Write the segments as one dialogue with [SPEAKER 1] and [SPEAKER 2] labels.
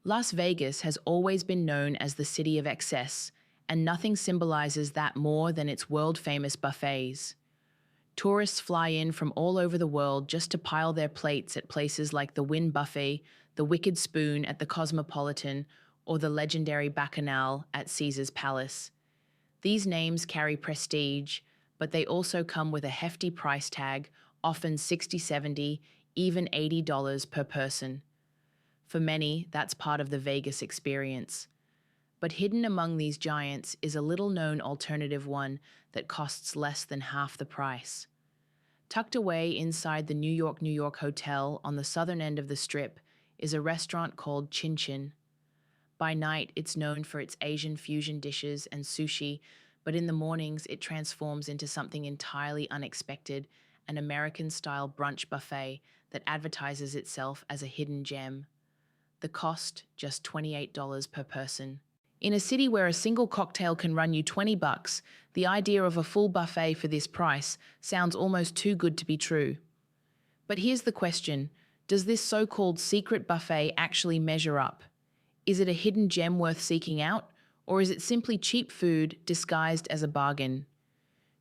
[SPEAKER 1] Las Vegas has always been known as the city of excess, and nothing symbolizes that more than its world-famous buffets. Tourists fly in from all over the world just to pile their plates at places like the Wynn buffet, the Wicked Spoon at the Cosmopolitan, or the legendary Bacchanal at Caesar's Palace. These names carry prestige, but they also come with a hefty price tag, often $60, $70, even $80 per person. For many, that's part of the Vegas experience. But hidden among these giants is a little-known alternative one that costs less than half the price. Tucked away inside the New York Hotel on the southern end of the Strip is a restaurant called Chinchin. By night, it's known for its Asian fusion dishes and sushi, but in the mornings it transforms into something entirely unexpected, an American-style brunch buffet that advertises itself as a hidden gem. The cost, just $28 per person. In a city where a single cocktail can run you $20, the idea of a full buffet for this price sounds almost too good to be true. But here's the question, does this so-called secret buffet actually measure up? Is it a hidden gem worth seeking out, or is it simply cheap food disguised as a bargain?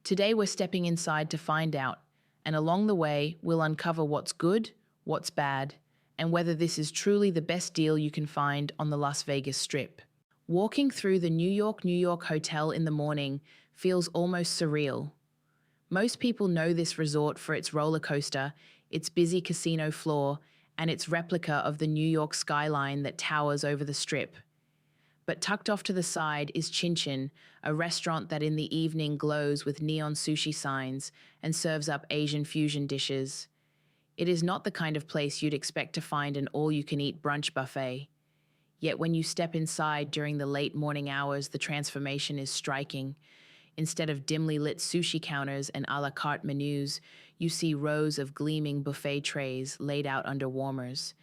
[SPEAKER 1] Today we're stepping inside to find out, and along the way we'll uncover what's good, what's bad, and whether this is truly the best deal you can find on the Las Vegas Strip. Walking through the New York Hotel in the morning feels almost surreal. Most people know this resort for its roller coaster, its busy casino floor, and its replica of the New York skyline that towers over the Strip. But tucked off to the side is Chinchin, a restaurant that in the evening glows with neon sushi signs and serves up Asian fusion dishes. It is not the kind of place you'd expect to find an all-you-can-eat brunch buffet. Yet when you step inside during the late morning hours, the transformation is striking. Instead of dimly lit sushi counters and a la carte menus, you see rows of gleaming buffet trays laid out under warmers.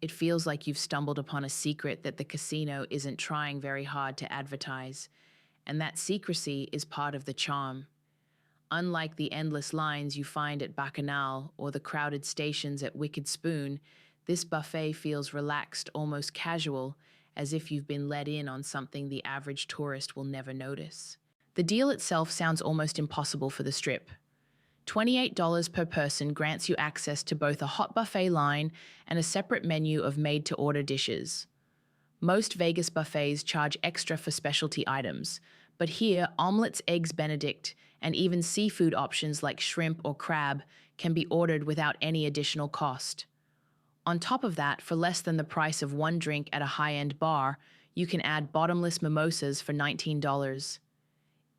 [SPEAKER 1] It feels like you've stumbled upon a secret that the casino isn't trying very hard to advertise. And that secrecy is part of the charm. Unlike the endless lines you find at Bacchanal or the crowded stations at Wicked Spoon, this buffet feels relaxed, almost casual, as if you've been let in on something the average tourist will never notice. The deal itself sounds almost impossible for the Strip. $28 per person grants you access to both a hot buffet line and a separate menu of made-to-order dishes. Most Vegas buffets charge extra for specialty items, but here, omelets, eggs benedict, and even seafood options like shrimp or crab can be ordered without any additional cost. On top of that, for less than the price of one drink at a high-end bar, you can add bottomless mimosas for $19.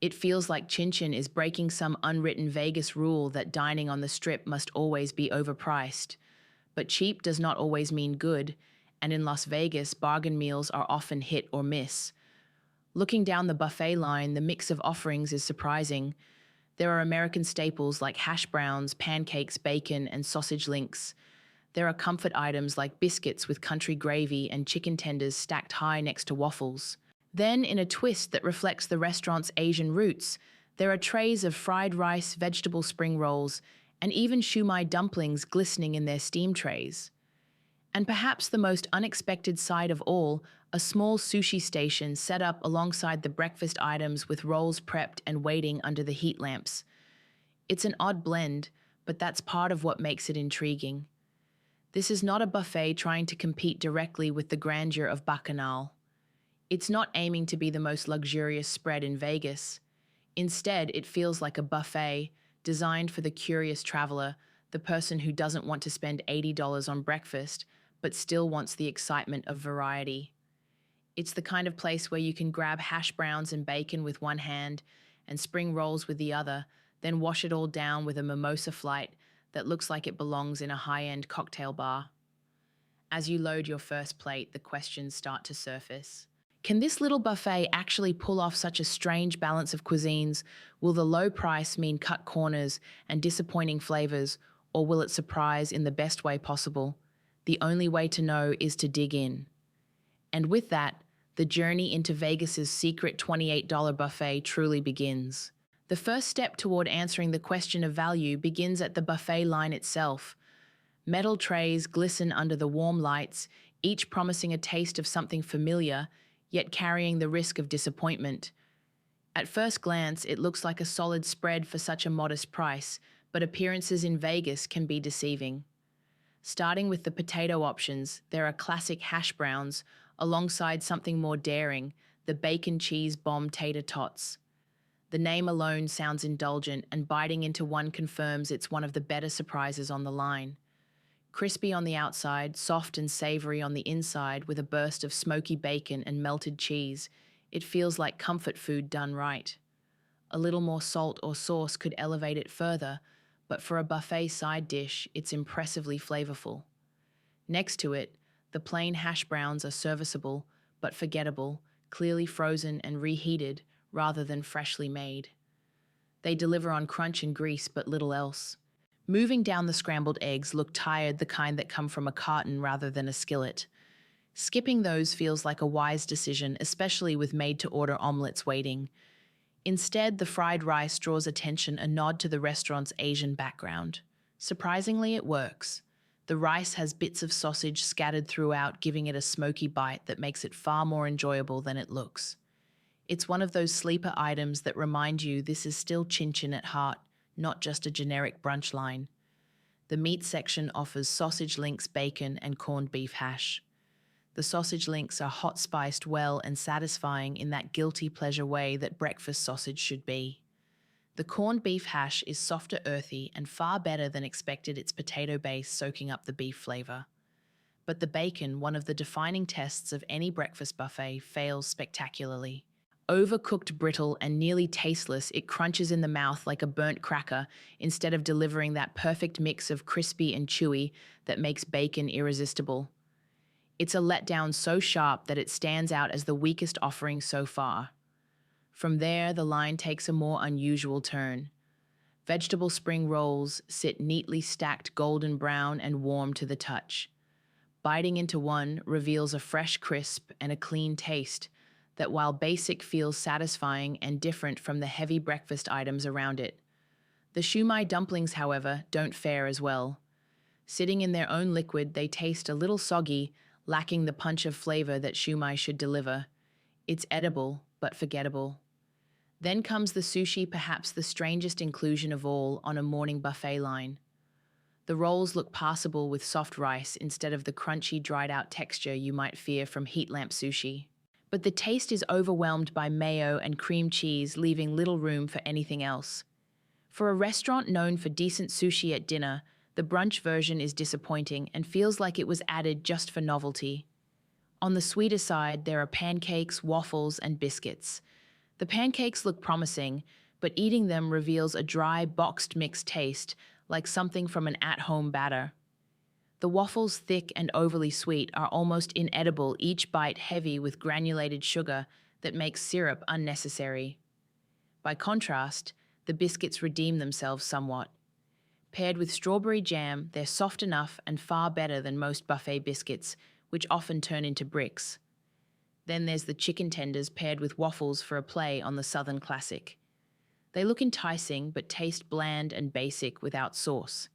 [SPEAKER 1] It feels like Chinchin is breaking some unwritten Vegas rule that dining on the Strip must always be overpriced. But cheap does not always mean good, and in Las Vegas, bargain meals are often hit or miss. Looking down the buffet line, the mix of offerings is surprising. There are American staples like hash browns, pancakes, bacon, and sausage links. There are comfort items like biscuits with country gravy and chicken tenders stacked high next to waffles. Then, in a twist that reflects the restaurant's Asian roots, there are trays of fried rice, vegetable spring rolls, and even shumai dumplings glistening in their steam trays. And perhaps the most unexpected side of all, a small sushi station set up alongside the breakfast items with rolls prepped and waiting under the heat lamps. It's an odd blend, but that's part of what makes it intriguing. This is not a buffet trying to compete directly with the grandeur of Bacchanal. It's not aiming to be the most luxurious spread in Vegas. Instead, it feels like a buffet designed for the curious traveler, the person who doesn't want to spend $80 on breakfast, but still wants the excitement of variety. It's the kind of place where you can grab hash browns and bacon with one hand and spring rolls with the other, then wash it all down with a mimosa flight that looks like it belongs in a high-end cocktail bar. As you load your first plate, the questions start to surface. Can this little buffet actually pull off such a strange balance of cuisines? Will the low price mean cut corners and disappointing flavors, or will it surprise in the best way possible? The only way to know is to dig in. And with that, the journey into Vegas's secret $28 buffet truly begins. The first step toward answering the question of value begins at the buffet line itself. Metal trays glisten under the warm lights, each promising a taste of something familiar, yet carrying the risk of disappointment. At first glance, it looks like a solid spread for such a modest price, but appearances in Vegas can be deceiving. Starting with the potato options, there are classic hash browns, alongside something more daring, the bacon cheese bomb tater tots. The name alone sounds indulgent, and biting into one confirms it's one of the better surprises on the line. Crispy on the outside, soft and savory on the inside, with a burst of smoky bacon and melted cheese, it feels like comfort food done right. A little more salt or sauce could elevate it further, but for a buffet side dish, it's impressively flavorful. Next to it, the plain hash browns are serviceable, but forgettable, clearly frozen and reheated rather than freshly made. They deliver on crunch and grease, but little else. Moving down, the scrambled eggs look tired, the kind that come from a carton rather than a skillet. Skipping those feels like a wise decision, especially with made-to-order omelets waiting. Instead, the fried rice draws attention, a nod to the restaurant's Asian background. Surprisingly, it works. The rice has bits of sausage scattered throughout, giving it a smoky bite that makes it far more enjoyable than it looks. It's one of those sleeper items that remind you this is still Chinchin at heart, not just a generic brunch line. The meat section offers sausage links, bacon, and corned beef hash. The sausage links are hot spiced well and satisfying in that guilty pleasure way that breakfast sausage should be. The corned beef hash is softer, earthy, and far better than expected, its potato base soaking up the beef flavor. But the bacon, one of the defining tests of any breakfast buffet, fails spectacularly. Overcooked, brittle, and nearly tasteless, it crunches in the mouth like a burnt cracker instead of delivering that perfect mix of crispy and chewy that makes bacon irresistible. It's a letdown so sharp that it stands out as the weakest offering so far. From there, the line takes a more unusual turn. Vegetable spring rolls sit neatly stacked, golden brown and warm to the touch. Biting into one reveals a fresh crisp and a clean taste that, while basic, feels satisfying and different from the heavy breakfast items around it. The shumai dumplings, however, don't fare as well. Sitting in their own liquid, they taste a little soggy, lacking the punch of flavor that shumai should deliver. It's edible, but forgettable. Then comes the sushi, perhaps the strangest inclusion of all on a morning buffet line. The rolls look passable with soft rice instead of the crunchy, dried-out texture you might fear from heat lamp sushi. But the taste is overwhelmed by mayo and cream cheese, leaving little room for anything else. For a restaurant known for decent sushi at dinner, the brunch version is disappointing and feels like it was added just for novelty. On the sweeter side, there are pancakes, waffles, and biscuits. The pancakes look promising, but eating them reveals a dry, boxed mixed taste, like something from an at-home batter. The waffles, thick and overly sweet, are almost inedible, each bite heavy with granulated sugar that makes syrup unnecessary. By contrast, the biscuits redeem themselves somewhat. Paired with strawberry jam, they're soft enough and far better than most buffet biscuits, which often turn into bricks. Then there's the chicken tenders paired with waffles for a play on the Southern classic. They look enticing, but taste bland and basic without sauce.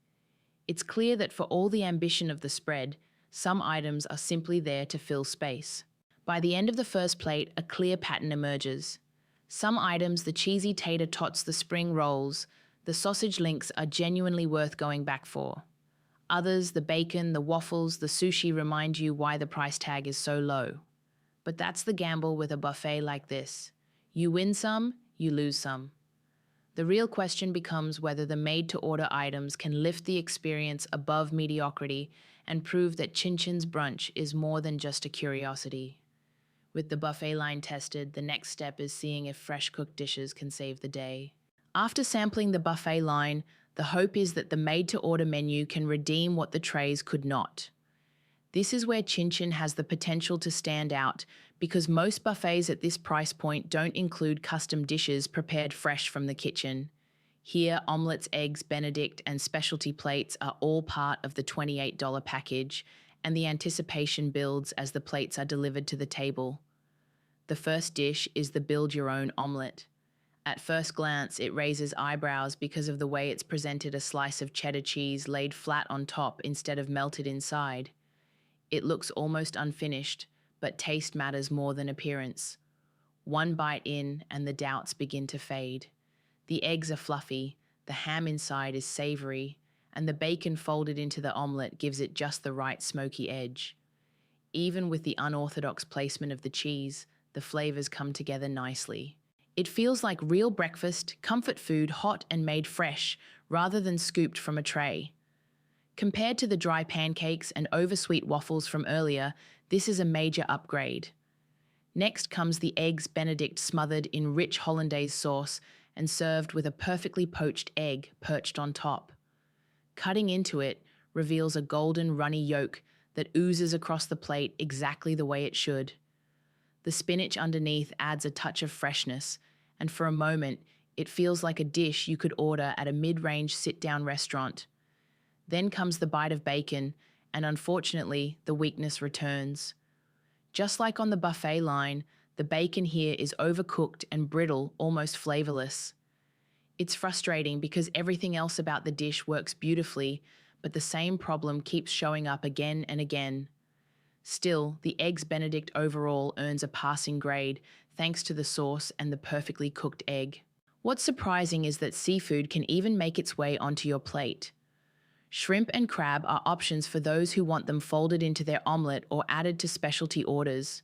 [SPEAKER 1] It's clear that for all the ambition of the spread, some items are simply there to fill space. By the end of the first plate, a clear pattern emerges. Some items, the cheesy tater tots, the spring rolls, the sausage links, are genuinely worth going back for. Others, the bacon, the waffles, the sushi, remind you why the price tag is so low. But that's the gamble with a buffet like this. You win some, you lose some. The real question becomes whether the made-to-order items can lift the experience above mediocrity and prove that Chinchin's brunch is more than just a curiosity. With the buffet line tested, the next step is seeing if fresh-cooked dishes can save the day. After sampling the buffet line, the hope is that the made-to-order menu can redeem what the trays could not. This is where Chinchin has the potential to stand out, because most buffets at this price point don't include custom dishes prepared fresh from the kitchen. Here, omelets, eggs, benedict, and specialty plates are all part of the $28 package, and the anticipation builds as the plates are delivered to the table. The first dish is the build-your-own omelet. At first glance, it raises eyebrows because of the way it's presented, a slice of cheddar cheese laid flat on top instead of melted inside. It looks almost unfinished, but taste matters more than appearance. One bite in, and the doubts begin to fade. The eggs are fluffy, the ham inside is savory, and the bacon folded into the omelette gives it just the right smoky edge. Even with the unorthodox placement of the cheese, the flavors come together nicely. It feels like real breakfast, comfort food, hot and made fresh, rather than scooped from a tray. Compared to the dry pancakes and oversweet waffles from earlier, this is a major upgrade. Next comes the eggs benedict smothered in rich hollandaise sauce and served with a perfectly poached egg perched on top. Cutting into it reveals a golden runny yolk that oozes across the plate exactly the way it should. The spinach underneath adds a touch of freshness, and for a moment, it feels like a dish you could order at a mid-range sit-down restaurant. Then comes the bite of bacon, and unfortunately, the weakness returns. Just like on the buffet line, the bacon here is overcooked and brittle, almost flavorless. It's frustrating because everything else about the dish works beautifully, but the same problem keeps showing up again and again. Still, the eggs benedict overall earns a passing grade thanks to the sauce and the perfectly cooked egg. What's surprising is that seafood can even make its way onto your plate. Shrimp and crab are options for those who want them folded into their omelette or added to specialty orders.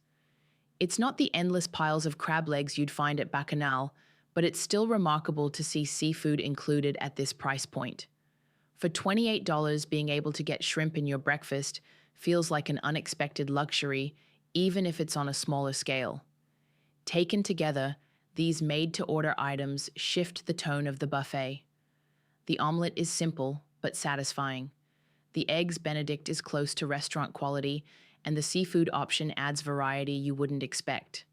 [SPEAKER 1] It's not the endless piles of crab legs you'd find at Bacchanal, but it's still remarkable to see seafood included at this price point. For $28, being able to get shrimp in your breakfast feels like an unexpected luxury, even if it's on a smaller scale. Taken together, these made-to-order items shift the tone of the buffet. The omelette is simple, but satisfying. The eggs benedict is close to restaurant quality, and the seafood option adds variety you wouldn't expect.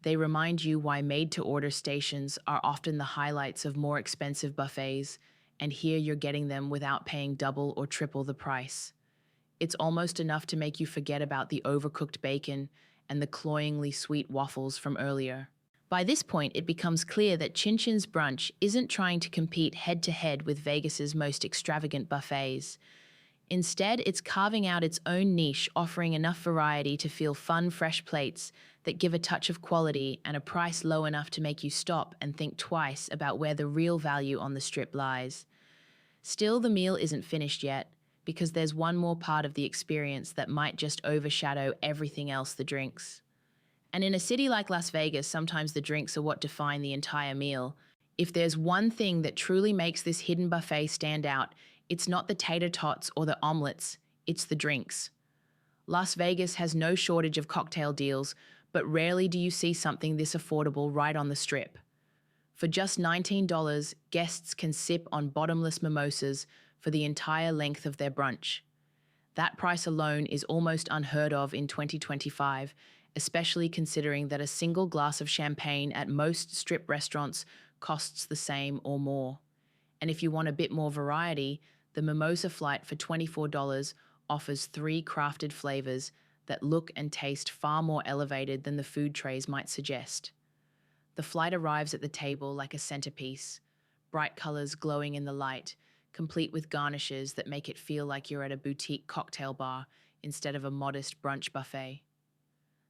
[SPEAKER 1] They remind you why made-to-order stations are often the highlights of more expensive buffets, and here you're getting them without paying double or triple the price. It's almost enough to make you forget about the overcooked bacon and the cloyingly sweet waffles from earlier. By this point, it becomes clear that Chinchin's brunch isn't trying to compete head-to-head with Vegas's most extravagant buffets. Instead, it's carving out its own niche, offering enough variety to feel fun, fresh plates that give a touch of quality and a price low enough to make you stop and think twice about where the real value on the strip lies. Still, the meal isn't finished yet, because there's one more part of the experience that might just overshadow everything else: the drinks. And in a city like Las Vegas, sometimes the drinks are what define the entire meal. If there's one thing that truly makes this hidden buffet stand out, it's not the tater tots or the omelets, it's the drinks. Las Vegas has no shortage of cocktail deals, but rarely do you see something this affordable right on the strip. For just $19, guests can sip on bottomless mimosas for the entire length of their brunch. That price alone is almost unheard of in 2025, especially considering that a single glass of champagne at most strip restaurants costs the same or more. And if you want a bit more variety, the mimosa flight for $24 offers 3 crafted flavors that look and taste far more elevated than the food trays might suggest. The flight arrives at the table like a centerpiece, bright colors glowing in the light, complete with garnishes that make it feel like you're at a boutique cocktail bar instead of a modest brunch buffet.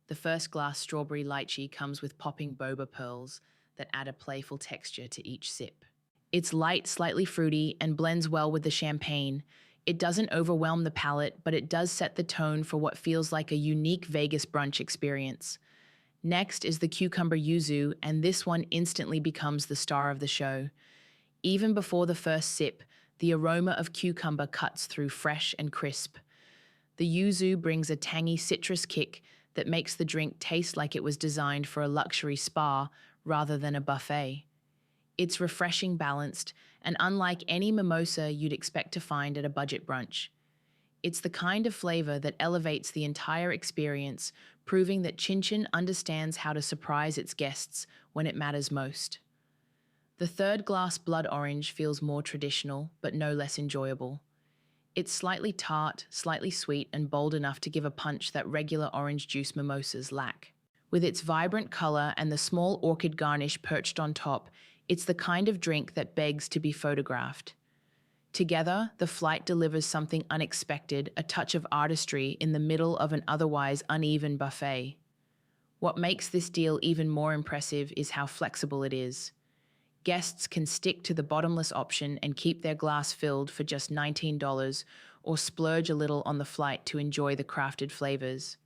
[SPEAKER 1] The first glass strawberry lychee comes with popping boba pearls that add a playful texture to each sip. It's light, slightly fruity, and blends well with the champagne. It doesn't overwhelm the palate, but it does set the tone for what feels like a unique Vegas brunch experience. Next is the cucumber yuzu, and this one instantly becomes the star of the show. Even before the first sip, the aroma of cucumber cuts through fresh and crisp. The yuzu brings a tangy citrus kick that makes the drink taste like it was designed for a luxury spa rather than a buffet. It's refreshing, balanced, and unlike any mimosa you'd expect to find at a budget brunch. It's the kind of flavor that elevates the entire experience, proving that Chinchin understands how to surprise its guests when it matters most. The third glass, blood orange, feels more traditional, but no less enjoyable. It's slightly tart, slightly sweet, and bold enough to give a punch that regular orange juice mimosas lack. With its vibrant color and the small orchid garnish perched on top, it's the kind of drink that begs to be photographed. Together, the flight delivers something unexpected, a touch of artistry in the middle of an otherwise uneven buffet. What makes this deal even more impressive is how flexible it is. Guests can stick to the bottomless option and keep their glass filled for just $19 or splurge a little on the flight to enjoy the crafted flavors.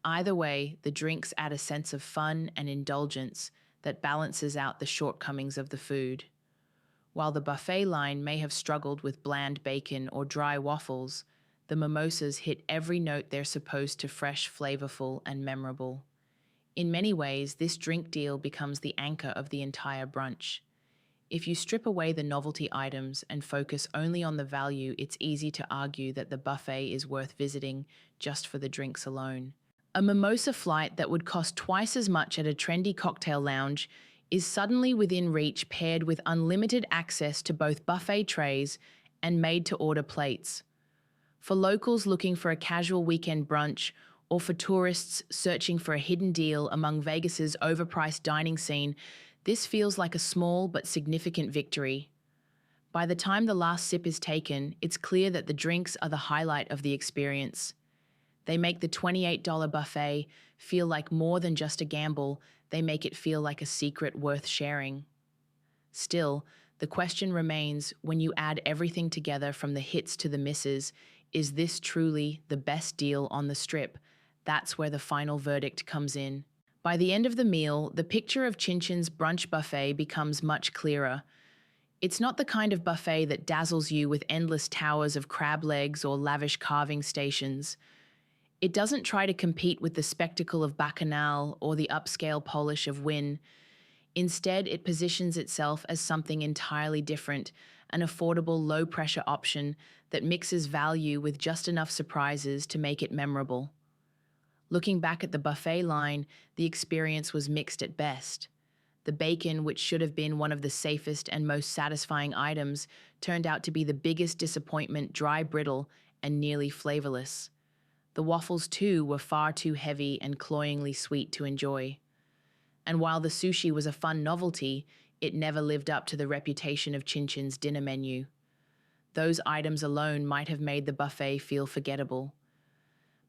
[SPEAKER 1] Either way, the drinks add a sense of fun and indulgence that balances out the shortcomings of the food. While the buffet line may have struggled with bland bacon or dry waffles, the mimosas hit every note they're supposed to: fresh, flavorful, and memorable. In many ways, this drink deal becomes the anchor of the entire brunch. If you strip away the novelty items and focus only on the value, it's easy to argue that the buffet is worth visiting just for the drinks alone. A mimosa flight that would cost twice as much at a trendy cocktail lounge is suddenly within reach, paired with unlimited access to both buffet trays and made-to-order plates. For locals looking for a casual weekend brunch, or for tourists searching for a hidden deal among Vegas's overpriced dining scene, this feels like a small but significant victory. By the time the last sip is taken, it's clear that the drinks are the highlight of the experience. They make the $28 buffet feel like more than just a gamble. They make it feel like a secret worth sharing. Still, the question remains, when you add everything together from the hits to the misses, is this truly the best deal on the Strip? That's where the final verdict comes in. By the end of the meal, the picture of Chinchin's brunch buffet becomes much clearer. It's not the kind of buffet that dazzles you with endless towers of crab legs or lavish carving stations. It doesn't try to compete with the spectacle of Bacchanal or the upscale polish of Wynn. Instead, it positions itself as something entirely different, an affordable, low-pressure option that mixes value with just enough surprises to make it memorable. Looking back at the buffet line, the experience was mixed at best. The bacon, which should have been one of the safest and most satisfying items, turned out to be the biggest disappointment, dry, brittle, and nearly flavorless. The waffles, too, were far too heavy and cloyingly sweet to enjoy. And while the sushi was a fun novelty, it never lived up to the reputation of Chinchin's dinner menu. Those items alone might have made the buffet feel forgettable.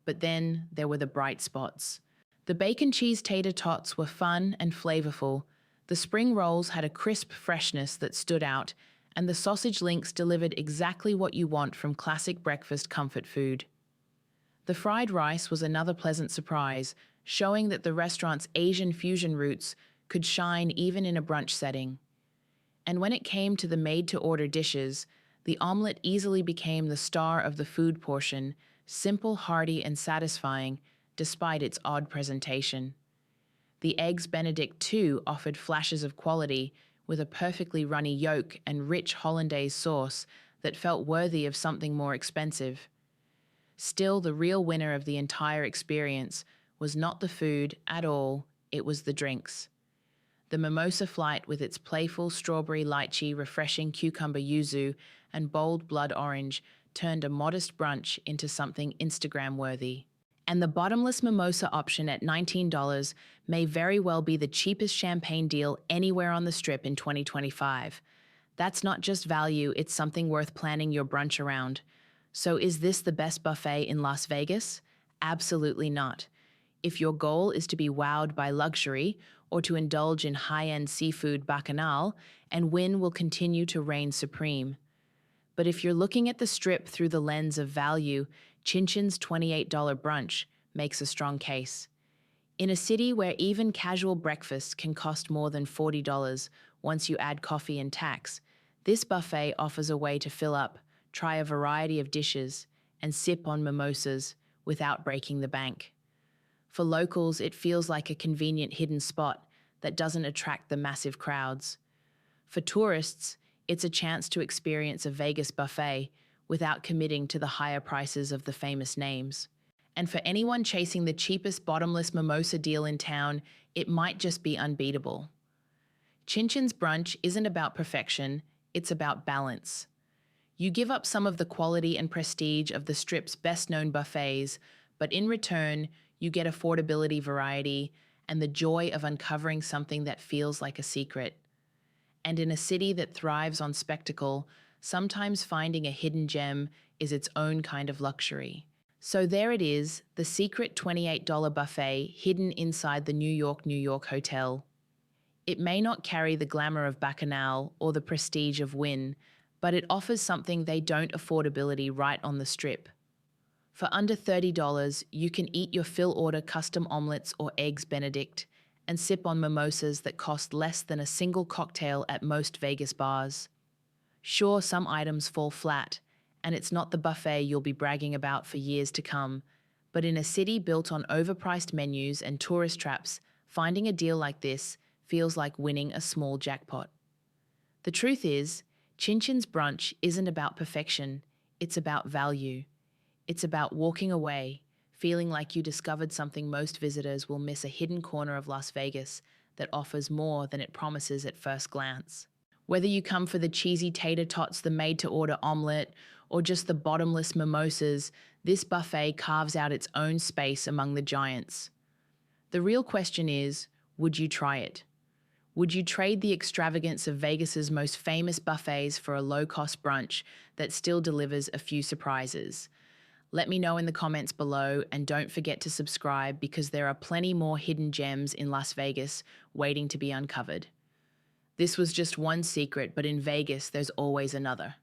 [SPEAKER 1] But then there were the bright spots. The bacon cheese tater tots were fun and flavorful. The spring rolls had a crisp freshness that stood out, and the sausage links delivered exactly what you want from classic breakfast comfort food. The fried rice was another pleasant surprise, showing that the restaurant's Asian fusion roots could shine even in a brunch setting. And when it came to the made-to-order dishes, the omelet easily became the star of the food portion, simple, hearty, and satisfying, despite its odd presentation. The eggs benedict, too, offered flashes of quality, with a perfectly runny yolk and rich hollandaise sauce that felt worthy of something more expensive. Still, the real winner of the entire experience was not the food at all, it was the drinks. The mimosa flight, with its playful strawberry lychee, refreshing cucumber yuzu, and bold blood orange, turned a modest brunch into something Instagram-worthy. And the bottomless mimosa option at $19 may very well be the cheapest champagne deal anywhere on the Strip in 2025. That's not just value, it's something worth planning your brunch around. So is this the best buffet in Las Vegas? Absolutely not. If your goal is to be wowed by luxury or to indulge in high-end seafood, Bacchanal and Wynn will continue to reign supreme. But if you're looking at the Strip through the lens of value, Chinchin's $28 brunch makes a strong case. In a city where even casual breakfast can cost more than $40 once you add coffee and tax, this buffet offers a way to fill up, try a variety of dishes, and sip on mimosas without breaking the bank. For locals, it feels like a convenient hidden spot that doesn't attract the massive crowds. For tourists, it's a chance to experience a Vegas buffet without committing to the higher prices of the famous names. And for anyone chasing the cheapest bottomless mimosa deal in town, it might just be unbeatable. Chinchin's brunch isn't about perfection, it's about balance. You give up some of the quality and prestige of the Strip's best-known buffets, but in return, you get affordability, variety, and the joy of uncovering something that feels like a secret. And in a city that thrives on spectacle, Sometimes finding a hidden gem is its own kind of luxury. So there it is, the secret $28 buffet hidden inside the New York hotel. It may not carry the glamour of Bacchanal or the prestige of Wynn, but it offers something they don't affordability right on the strip. For under $30, you can eat your fill-order custom omelets or eggs benedict and sip on mimosas that cost less than a single cocktail at most Vegas bars. Sure, some items fall flat, and it's not the buffet you'll be bragging about for years to come, but in a city built on overpriced menus and tourist traps, finding a deal like this feels like winning a small jackpot. The truth is, Chinchin's brunch isn't about perfection, it's about value. It's about walking away, feeling like you discovered something most visitors will miss, a hidden corner of Las Vegas that offers more than it promises at first glance. Whether you come for the cheesy tater tots, the made-to-order omelet, or just the bottomless mimosas, this buffet carves out its own space among the giants. The real question is, would you try it? Would you trade the extravagance of Vegas's most famous buffets for a low-cost brunch that still delivers a few surprises? Let me know in the comments below, and don't forget to subscribe because there are plenty more hidden gems in Las Vegas waiting to be uncovered. This was just one secret, but in Vegas, there's always another.